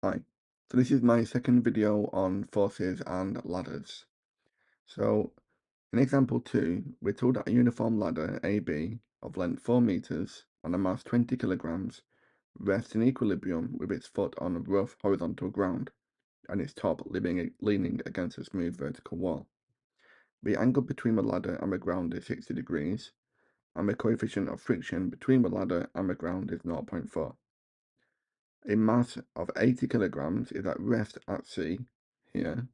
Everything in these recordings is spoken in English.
Hi, so this is my second video on forces and ladders. So in example 2, we're told that a uniform ladder AB of length 4 meters and a mass 20 kilograms rests in equilibrium with its foot on a rough horizontal ground and its top leaning against a smooth vertical wall. The angle between the ladder and the ground is 60 degrees and the coefficient of friction between the ladder and the ground is 0.4. A mass of 80 kilograms is at rest at C, here,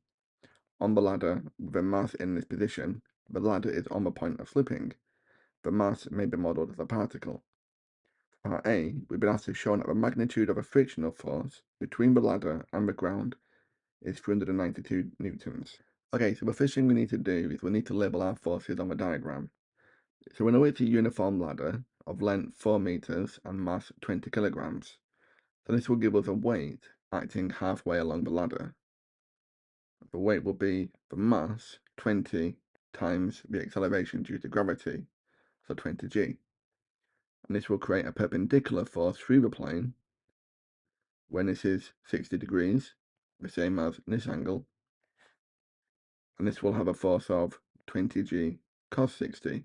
on the ladder with a mass in this position. The ladder is on the point of slipping. The mass may be modelled as a particle. For part A, we've been asked to show that the magnitude of a frictional force between the ladder and the ground is 392 newtons. Okay, so the first thing we need to do is we need to label our forces on the diagram. So we know it's a uniform ladder of length 4 meters and mass 20 kilograms. So this will give us a weight acting halfway along the ladder. The weight will be the mass 20 times the acceleration due to gravity, so 20g. And this will create a perpendicular force through the plane when this is 60 degrees, the same as this angle. And this will have a force of 20g cos 60.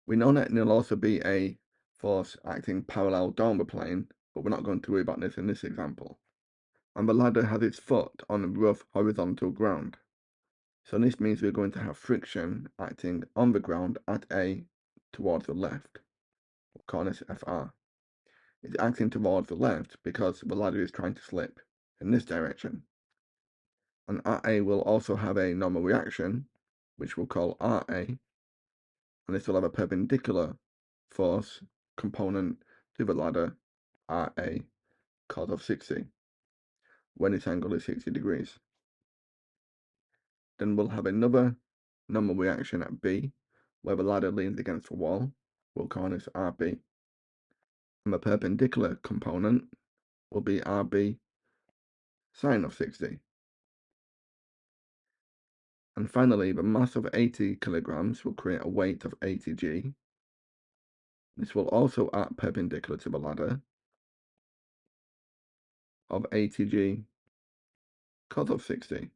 We know that there'll also be a force acting parallel down the plane, but we're not going to worry about this in this example. And the ladder has its foot on rough horizontal ground. So this means we're going to have friction acting on the ground at A towards the left. We'll call this FR. It's acting towards the left because the ladder is trying to slip in this direction. And at A will also have a normal reaction, which we'll call RA, and this will have a perpendicular force component to the ladder, RA, cos of 60, when its angle is 60 degrees. Then we'll have another normal reaction at B, where the ladder leans against the wall. We'll call this RB. And the perpendicular component will be RB sine of 60. And finally, the mass of 80 kilograms will create a weight of 80g. This will also act perpendicular to the ladder of 80g cos of 60.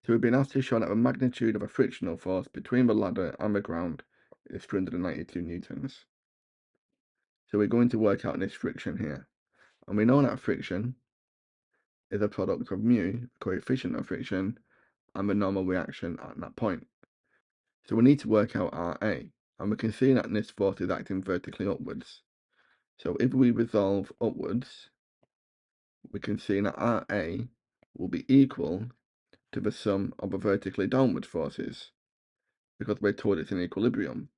So we've been asked to show that the magnitude of a frictional force between the ladder and the ground is 392 newtons. So we're going to work out this friction here. And we know that friction is a product of mu, the coefficient of friction, and the normal reaction at that point. So we need to work out RA, and we can see that this force is acting vertically upwards. So if we resolve upwards, we can see that RA will be equal to the sum of the vertically downward forces, because we're told it's in equilibrium.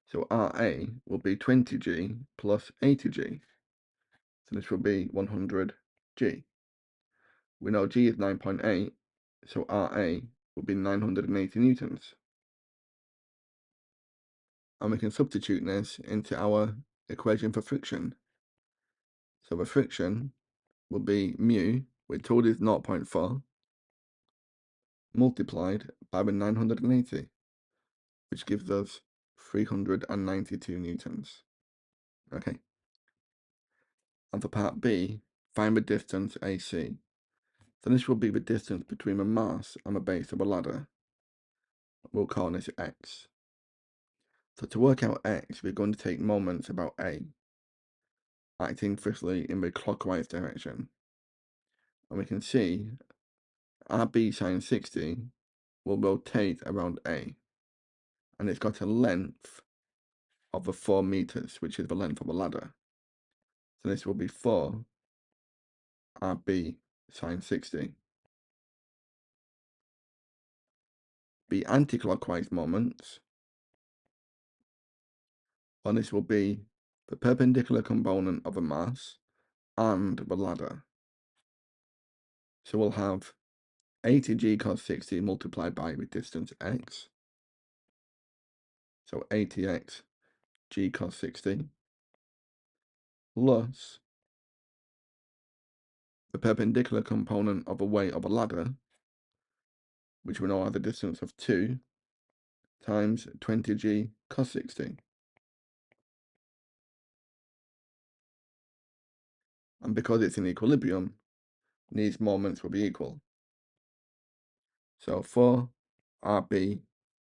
So RA will be 20g plus 80g. So this will be 100g. We know G is 9.8, so RA will be 980 newtons. And we can substitute this into our equation for friction. So the friction will be mu, we're told is 0.4, multiplied by the 980, which gives us 392 newtons. Okay. And for part B, find the distance AC. So this will be the distance between the mass and the base of a ladder. We'll call this x. So to work out x, we're going to take moments about A, acting firstly in the clockwise direction. And we can see RB sine 60 will rotate around A. And it's got a length of the 4 meters, which is the length of a ladder. So this will be 4 RB sine 60. The anti-clockwise moments, well, this will be the perpendicular component of a mass and the ladder. So we'll have 80g cos 60 multiplied by the distance x. So 80x g cos 60 plus the perpendicular component of a weight of a ladder, which we know has a distance of 2, times 20g cos 60. And because it's in equilibrium, these moments will be equal. So 4RB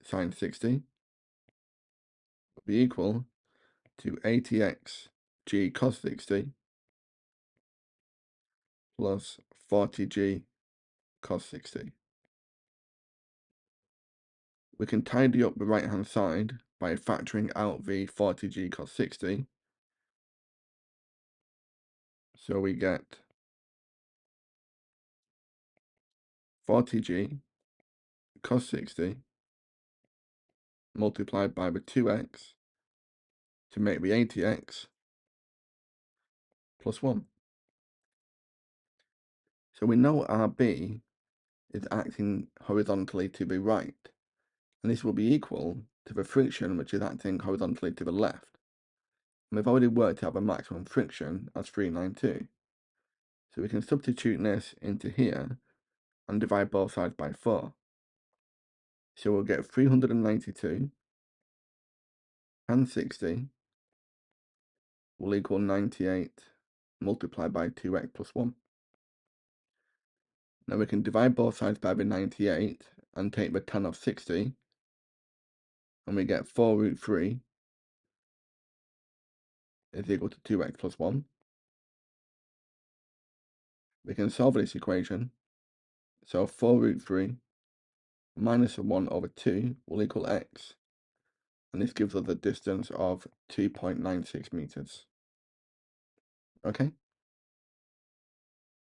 sine 60 will be equal to ATX G cos 60 plus 40G cos 60. We can tidy up the right hand side by factoring out the 40G cos 60. So we get 40G cos 60 multiplied by the 2x to make the ATX plus 1. So we know RB is acting horizontally to the right, and this will be equal to the friction which is acting horizontally to the left. And we've already worked out the maximum friction as 392. So we can substitute this into here and divide both sides by 4. So we'll get 392 and 60 will equal 98 multiplied by 2x plus 1. Now we can divide both sides by the 98 and take the tan of 60, and we get 4 root 3 is equal to 2x plus 1. We can solve this equation, so 4 root 3 minus 1 over 2 will equal x, and this gives us a distance of 2.96 meters. Okay?